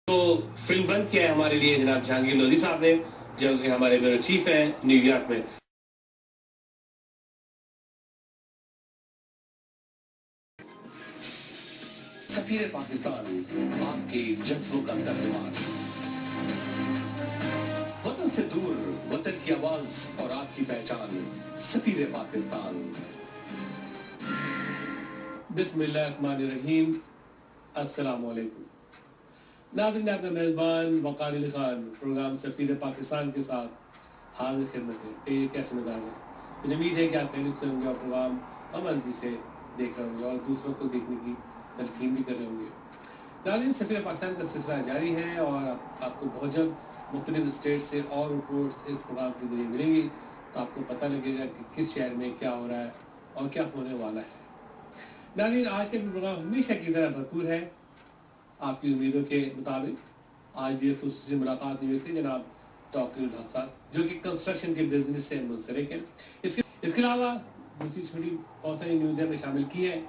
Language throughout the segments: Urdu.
تو فلم بند کیا ہے ہمارے لیے جناب جہانگیر لودھی صاحب نے، جو کہ ہمارے بیورو چیف ہیں نیو یارک میں. سفیر پاکستان آپ کے جذبوں کا ترجمان، وطن سے دور وطن کی آواز اور آپ کی پہچان، سفیر پاکستان. بسم اللہ الرحمن الرحیم. السلام علیکم ناظرین، آپ کا میزبان وقار علی خان پروگرام سفیر پاکستان کے ساتھ حاضر خدمت ہے. کہ یہ کیسے مزاج ہے؟ مجھے امید ہے کہ آپ خیریت سے ہوں گے اور پروگرام پابندی سے دیکھ رہے ہوں گے اور دوسروں کو دیکھنے کی تلقین بھی کر رہے ہوں گے. ناظرین، سفیر پاکستان کا سلسلہ جاری ہے اور آپ کو بہت جلد مختلف اسٹیٹ سے اور رپورٹس اس پروگرام کے ذریعے ملیں گی، تو آپ کو پتہ لگے گا کہ کس شہر میں کیا ہو رہا ہے اور کیا ہونے والا ہے. ناظرین، آج کا پروگرام ہمیشہ کی طرح بھرپور ہے. آپ کی امیدوں کے مطابق آج بھی خصوصی ملاقات نہیں ہوئی تھی جناب توقیر الحق صاحب، جو کہ کنسٹرکشن کے بزنس سے منسلک ہے. اس کے علاوہ دوسری چھوٹی بہت ساری نیوز میں شامل کی ہیں.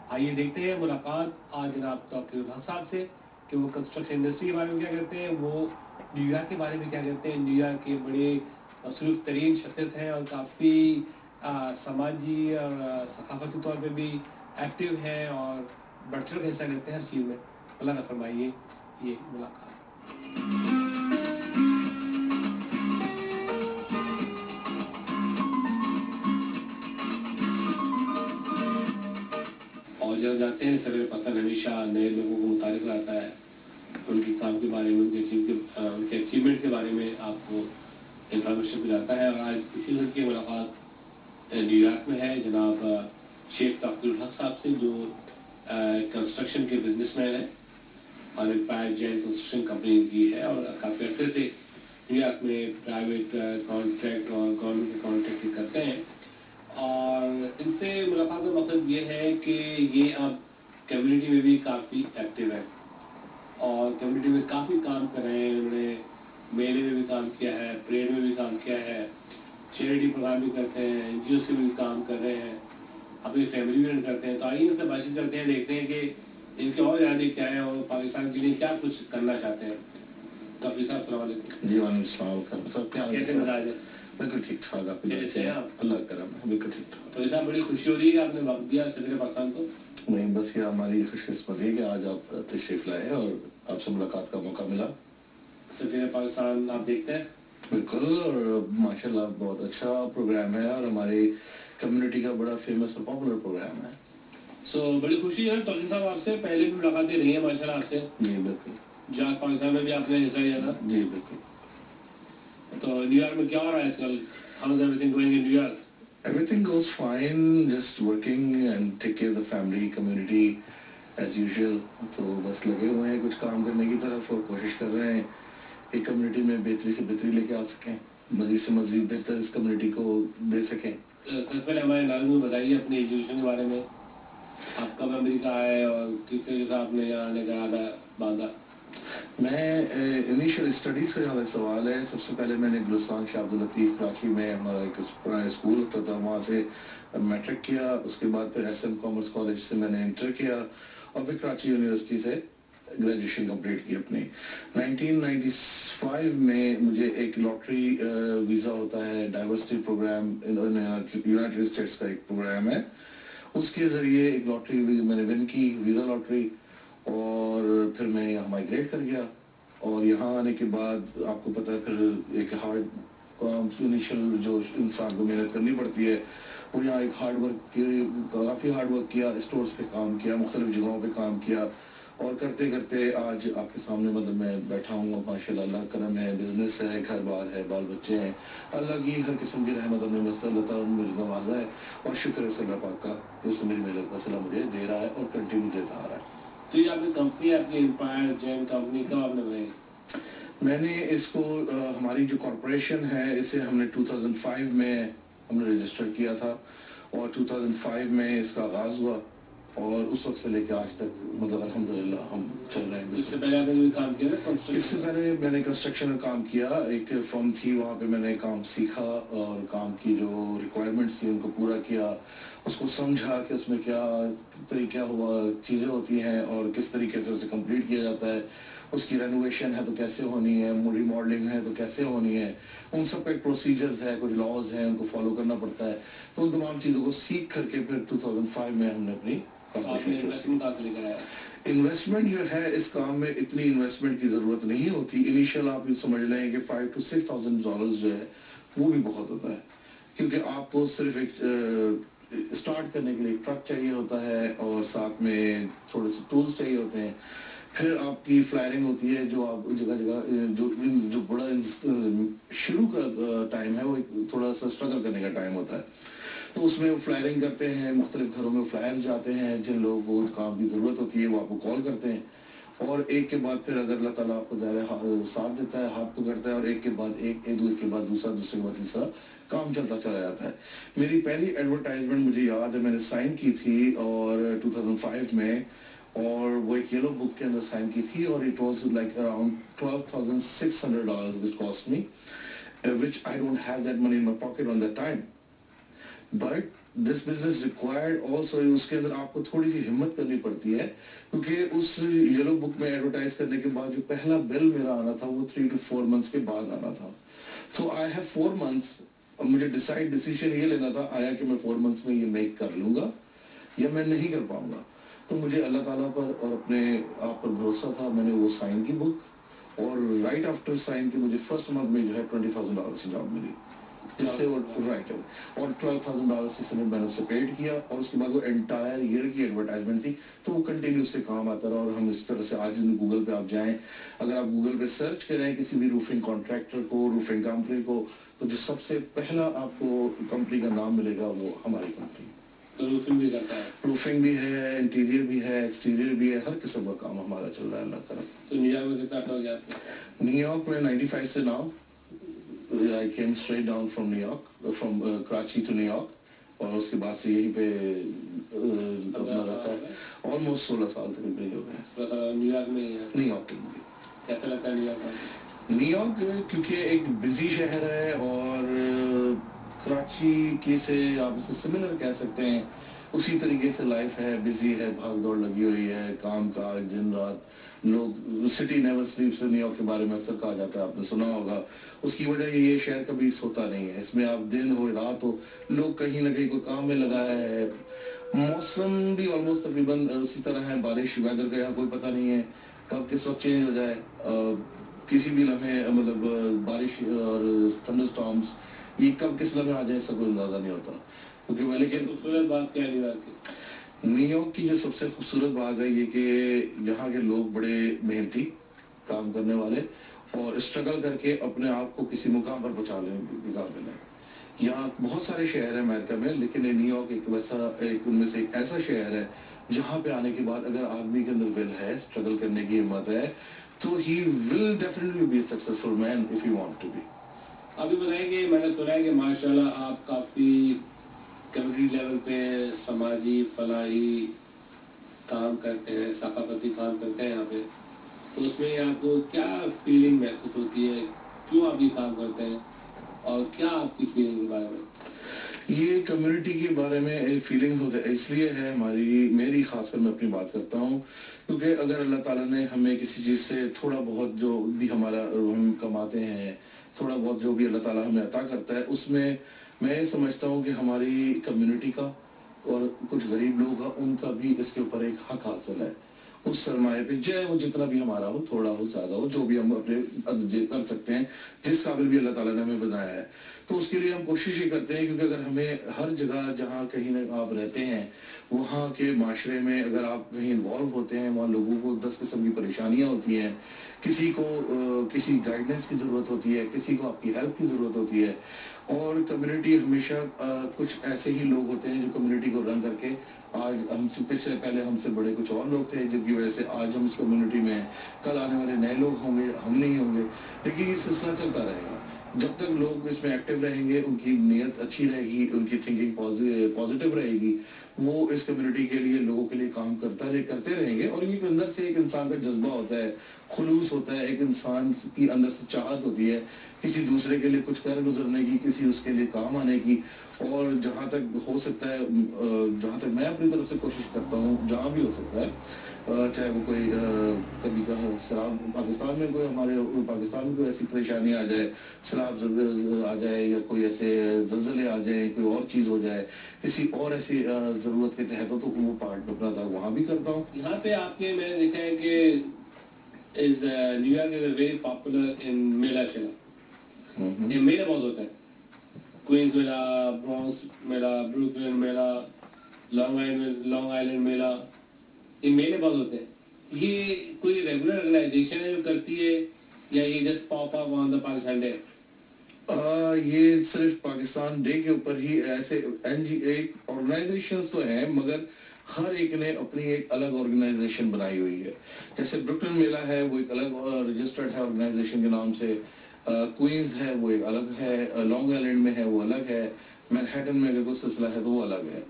آئیے دیکھتے ہیں ملاقات آج جناب توقیر الحق صاحب سے کہ وہ کنسٹرکشن انڈسٹری کے بارے میں کیا کہتے ہیں، وہ نیو یارک کے بارے میں کیا کہتے ہیں. نیو یارک کے بڑے مصروف ترین شخصیت ہیں اور کافی سماجی اور ثقافتی طور پہ بھی ایکٹیو ہیں اور بڑھ چڑھ کے حصہ لیتے ہیں ہر چیز میں. اللہ نہ فرمائیے یہ ملاقات. اور جب جاتے ہیں سفیر پاکستان ہمیشہ نئے لوگوں کو متعارف کراتا ہے، ان کے کام کے بارے میں، ان کے اچیومنٹ کے بارے میں آپ کو انفارمیشن پہنچاتا ہے. اور آج اسی طرح کی ملاقات نیو یارک میں ہے جناب شیخ توقیر الحق صاحب سے، جو کنسٹرکشن کے بزنس مین ہیں اور امپائر جین کنسٹرکشن کمپنی کی ہے اور کافی عرصے سے نیو یارک میں پرائیویٹ کانٹریکٹ اور گورنمنٹ کے کانٹریکٹ کرتے ہیں. اور ان سے ملاقات کا مقصد یہ ہے کہ یہ اب کمیونٹی میں بھی کافی ایکٹیو ہے اور کمیونٹی میں کافی کام کر رہے ہیں. انہوں نے میلے میں بھی کام کیا ہے، پریڈ میں بھی کام کیا ہے، چیریٹی پروگرام بھی کرتے ہیں، این جی او سے بھی کام کر رہے ہیں، اپنی فیملی بھی رن کرتے ہیں. تو آئیے ان سے بات چیت کرتے ہیں، دیکھتے ہیں کہ ان کے اور ارادے کیا ہیں اور پاکستان کے لیے کیا کچھ کرنا چاہتے ہیں. توقیر صاحب السلام علیکم. جی وعلیکم السلام. سب کیا کیسے مزاج ہے؟ بالکل ٹھیک ٹھاک. آپ اللہ کرم ہے، بالکل ٹھیک ٹھاک. تو ایسا بڑی خوشی ہو رہی ہے کہ آپ نے وقت دیا سفیر پاکستان کو. نہیں، بس یہ ہماری خوش قسمتی ہے کہ آج آپ تشریف لائے اور آپ سے ملاقات کا موقع ملا. سفیر پاکستان آپ دیکھتے ہیں؟ بالکل، اور ماشاءاللہ بہت اچھا پروگرام ہے اور ہماری کمیونٹی کا بڑا فیمس اور پاپولر پروگرام ہے. بڑی خوشی ہے. توقیر صاحب آپ سے پہلے بھی ملاقاتیں رہی ہیں ماشاءاللہ آپ سے. جی بالکل. جاگ پاکستان میں بھی آپ نے حصہ لیا تھا. جی بالکل. تو نیو یارک میں کیا ہو رہا ہے آج کل؟ How is everything going in New York? Everything goes fine, just working and take care of the family, community as usual. تو بس لگے ہوئے ہیں کچھ کام کرنے کی طرف اور کوشش کر رہے ہیں کہ کمیونٹی میں بہتری سے بہتری لے کے آ سکیں، مزید سے مزید بہتر اس کمیونٹی کو دے سکیں. سب سے پہلے ہمارے ناظرین کو بتائیے اپنے ایجوکیشن کے بارے میں. آپ کب امریکہ آئے اور کس طریقے سے آپ نے یہاں آنے کا ارادہ باندھا؟ میں انیشیل اسٹڈیز کا جہاں تک سوال ہے، سب سے پہلے میں نے گلستان شاہ عبداللطیف کراچی میں ہمارا ایک پرانا اسکول ہوتا تھا، وہاں سے میٹرک کیا. اس کے بعد پھر ایس ایم کامرس کالج سے میں نے انٹر کیا اور پھر کراچی یونیورسٹی سے گریجویشن کمپلیٹ کی اپنی. 1995 میں مجھے ایک لاٹری ویزا ہوتا ہے، ڈائیورسٹی پروگرام یونائٹڈ اسٹیٹس کا ایک پروگرام ہے، اس کے ذریعے ایک لاٹری میں نے ون کی، ویزا لاٹری، اور پھر میں یہاں مائگریٹ کر گیا. اور یہاں آنے کے بعد آپ کو پتہ ہے پھر ایک ہارڈ انیشل جو انسان کو محنت کرنی پڑتی ہے، وہ یہاں ایک ہارڈ ورک کی، کافی ہارڈ ورک کیا، اسٹورز پہ کام کیا، مختلف جگہوں پہ کام کیا، اور کرتے کرتے آج آپ کے سامنے مطلب میں بیٹھا ہوں. ماشاءاللہ اللہ کرم ہے، بزنس ہے، گھر بار ہے، بال بچے ہیں، اللہ کی ہر قسم کی رحمت اور نعمت سے اللہ تعالیٰ نے مجھے نوازا ہے اور شکر ہے اللہ پاک کا کہ اس نے میری محنت کا صلہ مجھے دے رہا ہے اور کنٹینیو دیتا آ رہا ہے. تو یہ آپ کی کمپنی، آپ کی امپائر جین کمپنی کب آپ نے بنائی؟ میں نے اس کو ہماری جو کارپوریشن ہے اسے ہم نے 2005 میں ہم نے رجسٹر کیا تھا اور 2005 میں اس کا آغاز ہوا اور اس وقت سے لے کے آج تک مطلب الحمدللہ ہم چل رہے ہیں. اس سے پہلے آپ نے کوئی کام کیا تھا؟ اس سے پہلے میں نے کنسٹرکشن میں کام کیا، ایک فرم تھی وہاں پہ میں نے کام سیکھا اور کام کی جو ریکوائرمنٹس تھی ان کو پورا کیا، اس کو سمجھا کہ اس میں کیا طریقہ ہوا چیزیں ہوتی ہیں اور کس طریقے سے اسے کمپلیٹ کیا جاتا ہے. اس کی رینوویشن ہے تو کیسے ہونی ہے, ریماڈلنگ ہے تو کیسے ہونی ہے, ان سب کا ایک پروسیجرز ہے, کچھ لاز ہیں ان کو فالو کرنا پڑتا ہے. تو ان تمام چیزوں کو سیکھ کر کے پھر 2005 میں ہم نے اپنی انویسٹمنٹ جو ہے اس کام میں اتنی انویسٹمنٹ کی ضرورت نہیں ہوتی. انیشیل آپ یہ سمجھ لیں کہ $5,000 to $6,000 جو ہے وہ بھی بہت ہوتا ہے, کیونکہ آپ کو صرف ایک اسٹارٹ کرنے کے لیے ایک ٹرک چاہیے ہوتا ہے اور ساتھ میں تھوڑے سے ٹولز چاہیے ہوتے ہیں. پھر آپ کی فلائرنگ ہوتی ہے جو آپ جگہ جگہ جو بڑا شروع کا ٹائم ہے وہ تھوڑا سا اسٹرگل کرنے کا ٹائم ہوتا ہے. تو اس میں فلائرنگ کرتے ہیں, مختلف گھروں میں فلائر جاتے ہیں, جن لوگوں کو کام کی ضرورت ہوتی ہے وہ آپ کو کال کرتے ہیں, اور ایک کے بعد پھر اگر اللہ تعالیٰ آپ کو ظاہر ساتھ دیتا ہے, ہاتھ پکڑتا ہے, اور ایک کے بعد ایک کے بعد دوسرا, دوسرے کے بعد تیسرا کام چلتا چلا جاتا ہے. میری پہلی ایڈورٹائزمنٹ مجھے یاد ہے میں نے سائن کی تھی اور 2005 میں, اور وہ ایک یلو بک کے اندر سائن کی تھی, اور it was like around $12,600 which cost me, which I don't have that money in my pocket on that time. But this business required also, اس کے اندر آپ کو تھوڑی سی ہمت کرنی پڑتی ہے, کیونکہ اس یلو بک میں ایڈورٹائز کرنے کے بعد جو پہلا بل میرا آنا تھا وہ 3 to 4 months کے بعد آنا تھا. So I have 4 months, اب مجھے ڈیسیشن یہ لینا تھا آیا کہ میں 4 months میں یہ میک کر لوں گا یا میں نہیں کر پاؤں گا. تو مجھے اللہ تعالیٰ پر اور اپنے آپ پر بھروسہ تھا, میں نے وہ سائن کی بک, اور رائٹ آفٹر سائن کے مجھے فرسٹ منتھ میں جو ہے $20,000 کی جاب ملی, جس سے رائٹ, اور $12,600 میں نے اسے پیڈ کیا, اور اس کے بعد وہ انٹائر ایئر کی ایڈورٹائزمنٹ تھی. تو وہ کنٹینیو سے کام آتا رہا, اور ہم اس طرح سے آج گوگل پہ آپ جائیں, اگر آپ گوگل پہ سرچ کریں کسی بھی روفنگ کانٹریکٹر کو, روفنگ کمپنی کو, تو جو سب سے پہلا آپ کو کمپنی کا نام ملے گا وہ ہماری کمپنی. روفنگ بھی کرتا ہے, روفنگ بھی ہے, انٹیریئر بھی ہے, ایکسٹیریئر بھی ہے, ہر قسم کا کام ہمارا چل رہا ہے اللہ کا. تو نیو یارک میں کتنا ہو گیا آپ کا؟ نیو یارک میں 95 سے now, I came straight down from New York, from Karachi to New York, اور اس کے بعد سے یہیں پہ اپنا رکھا ہے. آلموسٹ 16 سال تقریباً ہو گئے. نیو یارک میں نیو یارک کے لیے کیسا لگتا ہے نیو یارک؟ نیو یارک کیونکہ ایک بزی شہر ہے, اور کراچی کی سے آپ اسے سملر کہہ سکتے ہیں, اسی طریقے سے لائف ہے, بزی ہے, بھاگ دوڑ لگی ہوئی ہے, کام کاج دن رات. لوگ سٹی نیور سلیپ سے نیو یارک کے بارے میں اکثر کہا جاتا ہے, آپ نے سنا ہوگا. اس کی وجہ یہ شہر کبھی سوتا نہیں ہے, اس میں آپ دن ہو رات ہو لوگ کہیں نہ کہیں کوئی کام میں لگا ہے. موسم بھی آلموسٹ تقریباً اسی طرح ہے, بارش ویدر کا یہاں کوئی پتہ نہیں ہے کب کس وقت چینج ہو جائے, کسی بھی لمحے مطلب بارش اور تھنڈر سٹارمز یہ کب کس لمحے آ جائے اس کا کوئی اندازہ نہیں ہوتا. کیونکہ لیکن خوبصورت بات کیا ہے نیو یارک کی؟ نیو یارک کی جو سب سے خوبصورت بات ہے یہ کہ یہاں کے لوگ بڑے محنتی, کام کرنے والے, اور اسٹرگل کر کے اپنے آپ کو کسی مقام پر پہنچانے کے قابل ہیں. یہاں بہت سارے شہر ہیں امریکہ میں, لیکن نیو یارک ایک ویسا ان میں سے ایک ایسا شہر ہے جہاں پہ آنے کے بعد اگر آدمی کے اندر ول ہے, اسٹرگل کرنے کی ہمت ہے, تو ہی will definitely be a successful man if he want to be. ابھی بتائیں کہ میں نے سنا ہے کہ ماشاءاللہ آپ کافی کمیونٹی لیول پہ سماجی فلاحی کام کرتے ہیں, ثقافتی کام کرتے ہیں یہاں پہ, تو اس میں آپ کو کیا فیلنگ محسوس ہوتی ہے, کیوں آپ یہ کام کرتے ہیں, اور کیا آپ کی فیلنگ کے بارے میں؟ یہ کمیونٹی کے بارے میں فیلنگ ہوتا ہے اس لیے ہے میری خاص کر میں اپنی بات کرتا ہوں, کیونکہ اگر اللہ تعالیٰ نے ہمیں کسی چیز سے تھوڑا بہت جو بھی ہم کماتے ہیں, تھوڑا بہت جو بھی اللہ تعالیٰ ہمیں عطا کرتا ہے, اس میں یہ سمجھتا ہوں کہ ہماری کمیونٹی کا اور کچھ غریب لوگ ہیں ان کا بھی اس کے اوپر ایک حق حاصل ہے. اس سرمایہ پہ چاہے وہ جتنا بھی ہمارا ہو, تھوڑا ہو زیادہ ہو, جو بھی ہم اپنے کر سکتے ہیں, جس قابل بھی اللہ تعالیٰ نے ہمیں بنایا ہے, تو اس کے لیے ہم کوشش یہ کرتے ہیں. کیونکہ اگر ہمیں ہر جگہ جہاں کہیں نہ آپ رہتے ہیں وہاں کے معاشرے میں اگر آپ کہیں انوالو ہوتے ہیں, وہاں لوگوں کو 10 قسم کی پریشانیاں ہوتی ہیں, کسی کو کسی گائیڈنس کی ضرورت ہوتی ہے, کسی کو آپ کی ہیلپ کی ضرورت ہوتی ہے, اور کمیونٹی ہمیشہ کچھ ایسے ہی لوگ ہوتے ہیں جو کمیونٹی کو رن کر کے آج ہم سے پہلے ہم سے بڑے کچھ اور لوگ تھے جن کی وجہ سے آج ہم اس کمیونٹی میں, کل آنے والے نئے لوگ ہوں گے, ہم نہیں ہوں گے, لیکن یہ سلسلہ چلتا رہے گا جب تک لوگ اس میں ایکٹیو رہیں گے, ان کی نیت اچھی رہے گی, ان کی تھنکنگ پازیٹیو رہے گی, وہ اس کمیونٹی کے لیے لوگوں کے لیے کام کرتے رہیں گے. اور یہ اندر سے ایک انسان کا جذبہ ہوتا ہے, خلوص ہوتا ہے, ایک انسان کی اندر سے چاہت ہوتی ہے کسی دوسرے کے لیے کچھ کر گزرنے کی, کسی اس کے لیے کام آنے کی. اور جہاں تک ہو سکتا ہے, جہاں تک میں اپنی طرف سے کوشش کرتا ہوں, جہاں بھی ہو سکتا ہے, چاہے وہ کوئی کبھی کہا سیلاب پاکستان میں کوئی ہمارے پاکستان میں کوئی ایسی پریشانی آ جائے, سیلاب آ جائے یا کوئی ایسے زلزلے آ جائیں, کوئی اور چیز ہو جائے, کسی اور ایسی ضرورت کے تحت ہو, تو وہ پارٹ اپنا تھا وہاں بھی کرتا ہوں. یہاں پہ آپ کے میں نے دیکھا ہے کہ new York is very popular in میلہ شیلا. یہ میلہ بہت ہوتا ہے, کوئنز میلہ, برونز میلہ, بروکلن میلہ, لانگ آئلینڈ میلہ, یہ میلے بہت ہوتے ہیں. یہ کوئی ریگولر آرگنائزیشن ہے جو کرتی ہے یا یہ جسٹ پاپ اپ آن دا پاکستان ڈے؟ یہ صرف پاکستان ڈے کے اوپر ہی ایسے آرگنائزیشنز تو ہیں, مگر ہر ایک نے اپنی ایک الگ آرگنائزیشن بنائی ہوئی ہے. جیسے بروکلن میلہ ہے, وہ ایک الگ رجسٹرڈ ہے آرگنائزیشن کے نام سے. کوئنز ہے وہ ایک الگ ہے, لانگ آئلینڈ میں ہے وہ الگ ہے, مینہٹن میں اگر کوئی سلسلہ ہے تو وہ الگ ہے.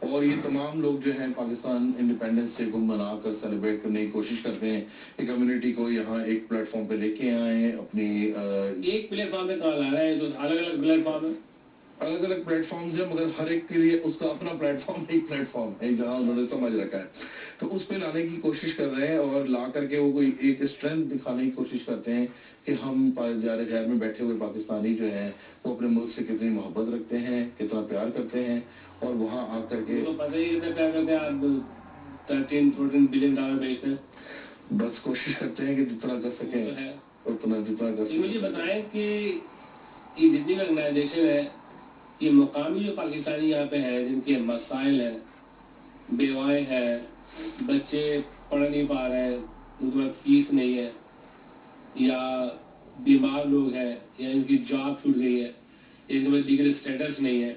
اور یہ تمام لوگ جو ہیں پاکستان انڈیپینڈنس ڈے کو منا کر سیلیبریٹ کرنے کی کوشش کرتے ہیں کہ کمیونٹی کو یہاں ایک پلیٹ فارم پہ لے کے آئیں. اپنی ایک پلیٹ فارم پہ کہاں لا رہا ہے, تو الگ الگ پلیٹ فارم ہے, الگ الگ پلیٹ فارمز ہیں, مگر ہر ایک کے لیے اس کا اپنا پلیٹ فارم ایک پلیٹ فارم ہے جہاں انہوں نے سمجھ رکھا ہے. تو اس پہ لانے کی کوشش کر رہے ہیں, اور لا کر کے وہ کوئی ایک اسٹرینتھ دکھانے کی کوشش کرتے ہیں کہ ہم جار غیر میں بیٹھے ہوئے پاکستانی جو ہیں وہ اپنے ملک سے کتنی محبت رکھتے ہیں, کتنا پیار کرتے ہیں, اور وہاں آ کر کے تو پتہ ہی کتنا پیار کرتے ہیں. آپ 13-14 بلین ڈالر بیچتے ہیں. بس کوشش کرتے ہیں کہ جتنا کر سکیں اتنا جتنا کر سکیں. مجھے بتائیں کہ یہ جتنی بھی آرگنائزیشن ہے, یہ مقامی جو پاکستانی یہاں پہ ہیں جن کے مسائل ہیں, بیوائیں ہیں, بچے پڑھ نہیں پا رہے ہیں, ان کے پاس فیس نہیں ہے, یا بیمار لوگ ہیں, یا ان کی جاب چھوٹ گئی ہے, ان کے پاس لیگل اسٹیٹس نہیں ہے,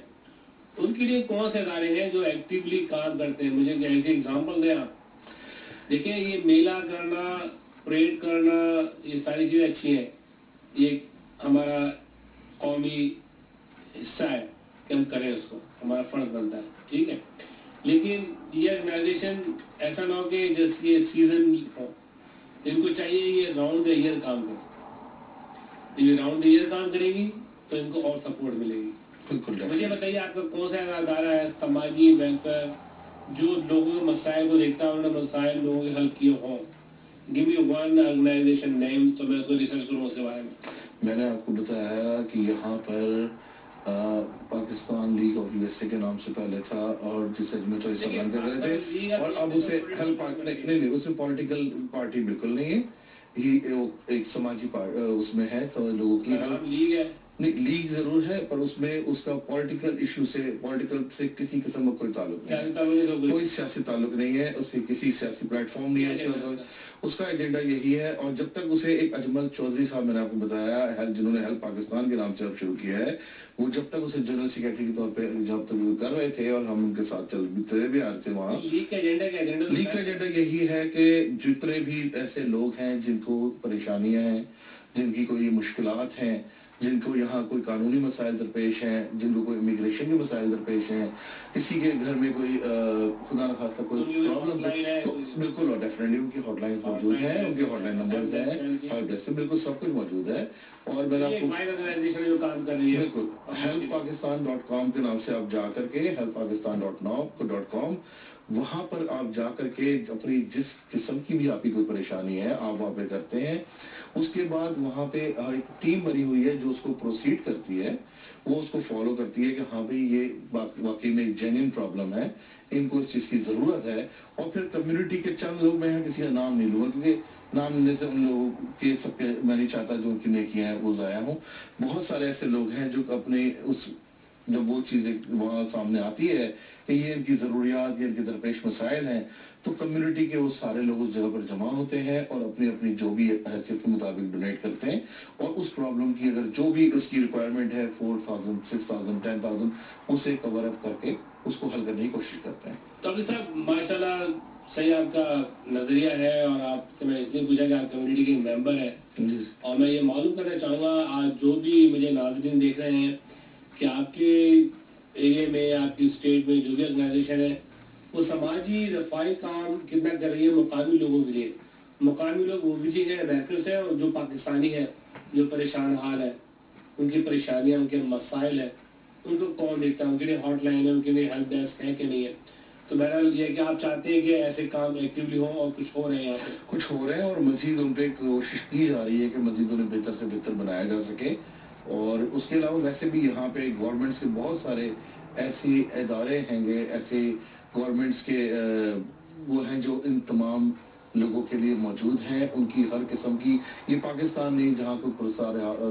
ان کے لیے کون سے ادارے ہیں جو ایکٹیولی کام کرتے ہیں؟ مجھے ایسی ایگزامپل دیں آپ. دیکھیں, یہ میلہ کرنا, پریڈ کرنا, یہ ساری چیزیں اچھی ہیں, یہ ہمارا قومی حصہ ہے کہ ہم کریں, اس کو ہمارا فرض بنتا ہے, ٹھیک ہے. لیکن یہ آرگنائزیشن ایسا نہ ہو کہ جس یہ سیزن ہو, ان کو چاہیے یہ راؤنڈ دا ایئر کام کرے. یہ راؤنڈ دا ایئر کام کرے گی تو ان کو اور سپورٹ ملے گی. مجھے بتائیے آپ کا کون سا ادارہ ہے سماجی ویلفیئر جو لوگوں کے مسائل کو دیکھتا ہے, انہوں نے مسائل لوگوں کے حل کیے ہوں؟ گیو می ون آرگنائزیشن نیم تو میں اس کو ریسرچ کروں اس کے بارے میں. میں نے آپ کو بتایا کہ یہاں پر Pakistan league of U S A کے نام سے پہلے تھا, اور جسے میں چوائس بیان کر رہے تھے, اور اب اسے نہیں, اس میں پولیٹیکل پارٹی بالکل نہیں ہے, یہ ایک سماجی اس میں ہے, لوگوں کی لیگ ہے. نہیں, لیگ ضرور ہے, پر اس میں اس کا پولیٹیکل ایشو سے کسی قسم کا کوئی تعلق نہیں ہے, کوئی سیاسی تعلق نہیں ہے, اس کی کسی سیاسی پلیٹ فارم نہیں ہے. اس کا ایجنڈا یہی ہے, اور جب تک اسے ایک اجمل چودھری صاحب میں نے آپ کو بتایا جنہوں نے ہیلپ پاکستان کے نام سے اب شروع کیا ہے, وہ جب تک اسے جنرل سیکرٹری کے طور پہ جب تک وہ کر رہے تھے اور ہم ان کے ساتھ چل بھی آ رہے تھے وہاں. لیگ کا ایجنڈا یہی ہے کہ جتنے بھی ایسے لوگ ہیں جن کو پریشانیاں ہیں, جن کی کوئی مشکلات ہیں, جن کو یہاں کوئی قانونی مسائل درپیش ہیں, جن کو کوئی امیگریشن کے مسائل درپیش ہیں, کسی کے گھر میں کوئی خدا نخواستہ کوئی پرابلم ہے, تو بالکل ڈیفینیٹلی ان کی ہاٹ لائن موجود ہیں, ان کے ہاٹ لائن نمبرز ہیں, بالکل سب کچھ موجود ہے. اور میں آپ کو بالکل helppakistan.com کے نام سے آپ جا کر کے helppakistan.com وہاں پر آپ جا کر کے اپنی جس قسم کی بھی آپ کی کوئی پریشانی ہے آپ وہاں پہ کرتے ہیں. اس کے بعد وہاں پہ ایک ٹیم بنی ہوئی ہے جو اس کو پروسیڈ کرتی ہے, وہ اس کو فالو کرتی ہے کہ ہاں بھئی یہ واقعی میں ایک جینوئن پرابلم ہے, ان کو اس چیز کی ضرورت ہے. اور پھر کمیونٹی کے چند لوگ, میں یہاں کسی کا نام نہیں لوں گا کیونکہ نام لینے سے ان لوگوں کے سب کے میں نہیں چاہتا جو ان کی نیکیاں ہیں وہ ضائع ہوں. بہت سارے ایسے لوگ ہیں جو اپنے اس جب وہ چیزیں وہاں سامنے آتی ہے کہ یہ ان کی ضروریات یا ان کے درپیش مسائل ہیں, تو کمیونٹی کے وہ سارے لوگ اس جگہ پر جمع ہوتے ہیں اور اپنی اپنی جو بھی حیثیت کے مطابق ڈونیٹ کرتے ہیں, اور اس پرابلم کی اگر جو بھی اس کی ریکوائرمنٹ ہے 4,000 6,000 10,000 اسے کور اپ کر کے اس کو حل کرنے کی کوشش کرتے ہیں. تو عبد صاحب ماشاءاللہ صحیح آپ کا نظریہ ہے, اور آپ سے میں اس لیے پوچھا کہ آپ کمیونٹی کے ممبر ہیں, اور میں یہ معلوم کرنا چاہوں گا آج جو بھی مجھے ناظرین دیکھ رہے ہیں کہ آپ کے ایریا میں, آپ کی اسٹیٹ میں جو بھی آرگنائزیشن ہے وہ سماجی رفائی کام کتنا کر رہی ہے مقامی لوگوں کے لیے. مقامی لوگ وہ بھی ہیں امریکن سے اور جو پاکستانی ہیں جو پریشان حال ہے, ان کی پریشانیاں, ان کے مسائل ہیں, ان کو کون دیکھتا ہے, ان کے لیے ہاٹ لائن ہے, ان کے لیے ہیلپ ڈیسک ہے کہ نہیں ہے. تو بہرحال یہ کہ آپ چاہتے ہیں کہ ایسے کام ایکٹیولی ہوں اور کچھ ہو رہے ہیں یہاں پہ, کچھ ہو رہے ہیں اور مزید ان پہ کوشش کی جا رہی ہے کہ مزید انہیں بہتر سے بہتر بنایا جا سکے. اور اس کے علاوہ ویسے بھی یہاں پہ گورنمنٹس کے بہت سارے ایسے ادارے ہیں گے, ایسے گورنمنٹس کے وہ ہیں جو ان تمام لوگوں کے لیے موجود ہیں. ان کی ہر قسم کی, یہ پاکستان نہیں جہاں کوئی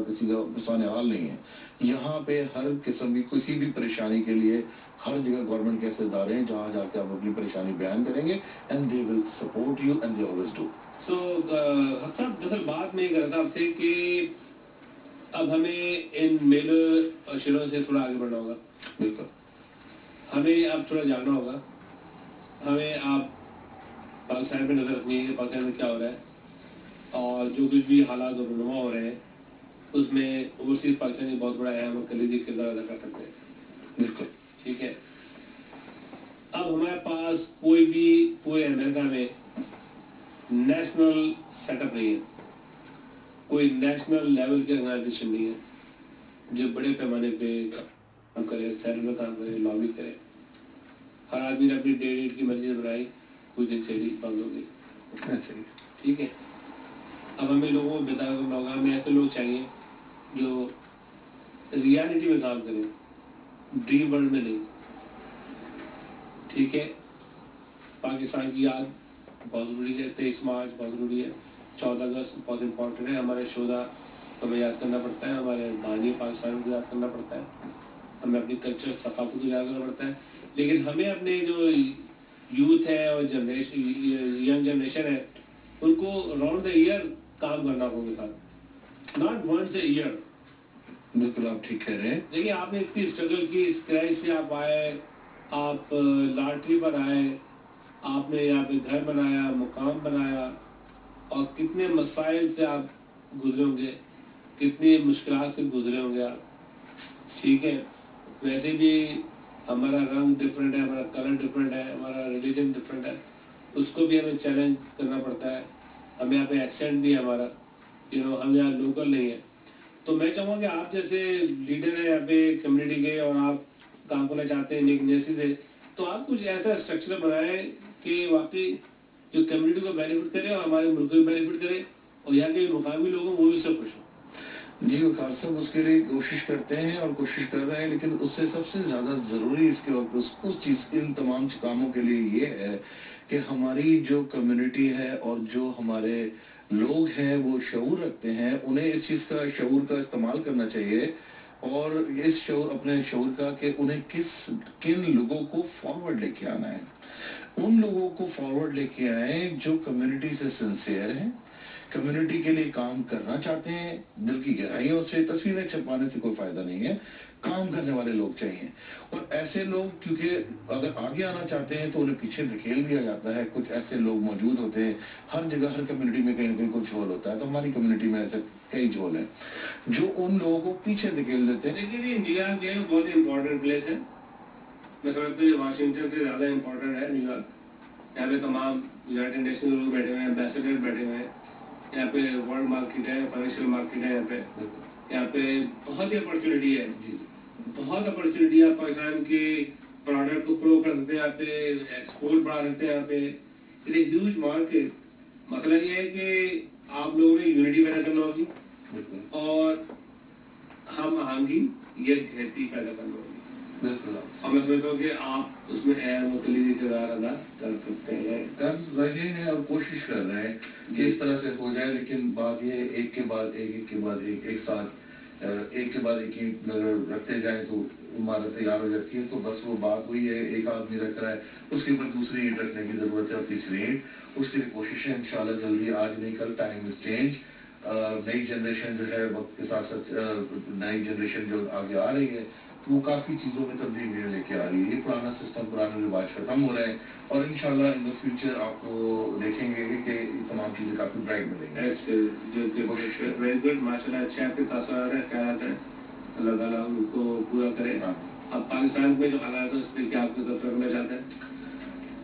کسی کا پرسان حال نہیں ہے, یہاں پہ ہر قسم کی کسی بھی پریشانی کے لیے ہر جگہ گورنمنٹ کے ایسے ادارے ہیں جہاں جا کے آپ اپنی پریشانی بیان کریں گے and they will support you and they always do. So صاحب دراصل بات میں یہ کر رہا تھا آپ سے کہ اب ہمیں ان میلوں شیروں سے تھوڑا آگے بڑھنا ہوگا. بالکل, ہمیں اب تھوڑا جاننا ہوگا. ہمیں آپ پاکستان پہ نظر رکھنی ہے کہ پاکستان میں کیا ہو رہا ہے, اور جو کچھ بھی حالات و رونما ہو رہے ہیں اس میں اوورسیز پاکستانی بہت بڑا اہم اور کلیدی کردار ادا کر سکتے ہیں. بالکل ٹھیک ہے. اب ہمارے پاس کوئی بھی پورے امریکہ میں نیشنل سیٹ اپ نہیں ہے, کوئی نیشنل لیول کی آرگنائزیشن نہیں ہے جو بڑے پیمانے پہ کام کرے, سیل میں کام کرے, لابی کرے. ہر آدمی نے اپنی ڈیٹ کی مرضی سے بنائی, کچھ دن چلی بند ہو گئی. ایسے ہی. ٹھیک ہے. اب ہمیں لوگوں کو بیدار کرنا ہوگا. ہمیں ایسے لوگ چاہیے جو ریالٹی میں کام کریں, ڈریم ورلڈ میں نہیں. ٹھیک ہے. پاکستان کی یاد بہت ضروری ہے, 23 مارچ بہت ضروری ہے, 14 اگست بہت امپورٹنٹ ہے. ہمارے شہدا کو ہمیں یاد کرنا پڑتا ہے, ہمارے بانی پاکستان کو یاد کرنا پڑتا ہے, ہمیں اپنی کلچر ثقافت کو یاد کرنا پڑتا ہے. لیکن ہمیں اپنے جو یوتھ ہے اور ینگ جنریشن ہے ان کو راؤنڈ دا ایئر کام کرنا ہوگا ان کے ساتھ, ناٹ ونس اے ایئر. بالکل آپ ٹھیک کہہ رہے ہیں. دیکھیے آپ نے اتنی اسٹرگل کی, اس کرائس سے آپ آئے, آپ لاٹری پر آئے, آپ نے یہاں پہ گھر بنایا, مقام بنایا, اور کتنے مسائل سے آپ گزرے ہوں گے, کتنی مشکلات سے گزرے ہوں گے آپ. ٹھیک ہے. ویسے بھی ہمارا رنگ ڈفرینٹ ہے, ہمارا کلر ڈفرینٹ ہے, ہمارا ریلیجن ڈفرینٹ ہے, اس کو بھی ہمیں چیلنج کرنا پڑتا ہے. ہمیں یہاں پہ ایکسینٹ بھی ہے ہمارا, ہم یہاں لوکل نہیں ہیں. تو میں چاہوں گا کہ آپ جیسے لیڈر ہیں یہاں پہ کمیونٹی کے, اور آپ کام کرنا چاہتے ہیں نیک نیسی سے, تو آپ کچھ ایسا اسٹرکچر بنائیں کہ واقعی جو کمیونٹی کو بینیفٹ کرے اور ہمارے ملک کو بینیفٹ کرے, اور یہاں کے مقامی لوگوں وہ بھی سب خوش ہوں. جی وقار صاحب اس کے لیے کوشش کرتے ہیں اور کوشش کر رہے ہیں, لیکن اس سے سب سے زیادہ ضروری اس کے وقت اس چیز ان تمام کاموں کے لیے یہ ہے کہ ہماری جو کمیونٹی ہے اور جو ہمارے لوگ ہیں وہ شعور رکھتے ہیں, انہیں اس چیز کا شعور کا استعمال کرنا چاہیے, اور اس شعور اپنے شعور کا کہ انہیں کن لوگوں کو فارورڈ لے کے آنا ہے. ان لوگوں کو فارورڈ لے کے آئیں جو کمیونٹی سے سنسیئر ہیں, کمیونٹی کے لیے کام کرنا چاہتے ہیں دل کی گہرائیوں سے. تصویریں چھپانے سے کوئی فائدہ نہیں ہے, کام کرنے والے لوگ چاہیے. اور ایسے لوگ کیونکہ اگر آگے آنا چاہتے ہیں تو انہیں پیچھے دھکیل دیا جاتا ہے. کچھ ایسے لوگ موجود ہوتے ہیں ہر جگہ, ہر کمیونٹی میں کہیں نہ کہیں کچھ جھول ہوتا ہے, تو ہماری کمیونٹی میں ایسے کئی جھول ہیں جو ان لوگوں کو پیچھے دھکیل دیتے ہیں. لیکن انڈیا کے بہت امپورٹنٹ پلیس ہے. میں سمجھتا ہوں واشنگٹن سے زیادہ امپورٹنٹ ہے نیو یارک. یہاں پہ تمام یونائٹڈ نیشن لوگ بیٹھے ہوئے ہیں, ایمبیسڈر بیٹھے ہوئے ہیں. یہاں پہ ورلڈ مارکیٹ ہے, فائنینشیل مارکیٹ ہے. یہاں پہ بہت ہی اپرچونیٹی ہے, بہت اپرچونیٹی ہے. پاکستان کے پروڈکٹ کو فروغ کر سکتے ہیں, یہاں پہ ایکسپورٹ بڑھا سکتے ہیں. یہاں پہ ہیوج مارکیٹ. مسئلہ یہ ہے کہ آپ لوگوں نے یونٹی پیدا کرنا ہوگی اور ہم آہنگی یکجہتی پیدا کرنا ہوگی. اور میں سمجھتا ہوں کہ آپ اس میں اہم و کلیدی کردار ادا کر سکتے ہیں, کر رہے ہیں اور کوشش کر رہے ہیں کہ اس طرح سے ہو جائے. لیکن بات یہ ہے ایک کے بعد ایک ساتھ ایک کے بعد ایک رکھتے جائیں تو عمارت تیار ہو جاتی ہے. تو بس وہ بات وہی ہے, ایک آدمی رکھ رہا ہے, اس کے اوپر دوسری اینٹ رکھنے کی ضرورت ہے, اور تیسری اینٹ. اس کے لیے کوشش ہے انشاءاللہ جلدی, آج نہیں کل. Time is change. نئی جنریشن جو ہے وقت کے ساتھ ساتھ نئی جنریشن جو آگے آ رہی ہے وہ کافی چیزوں میں تبدیلی لے کے آ رہی ہے. یہ پرانا سسٹم, پرانے رواج ختم ہو رہے ہیں, اور انشاءاللہ ان دا فیوچر آپ کو دیکھیں گے کہ یہ تمام چیزیں کافی برائٹ ملیں گی. ویری گڈ, ماشاء اللہ. اچھے آپ کے تاثرات ہیں, خیالات ہیں, اللہ تعالیٰ ان کو پورا کرے. اب پاکستان میں جو حالات ہیں اس پہ کیا آپ کو تبصرہ کرنا چاہتے ہیں؟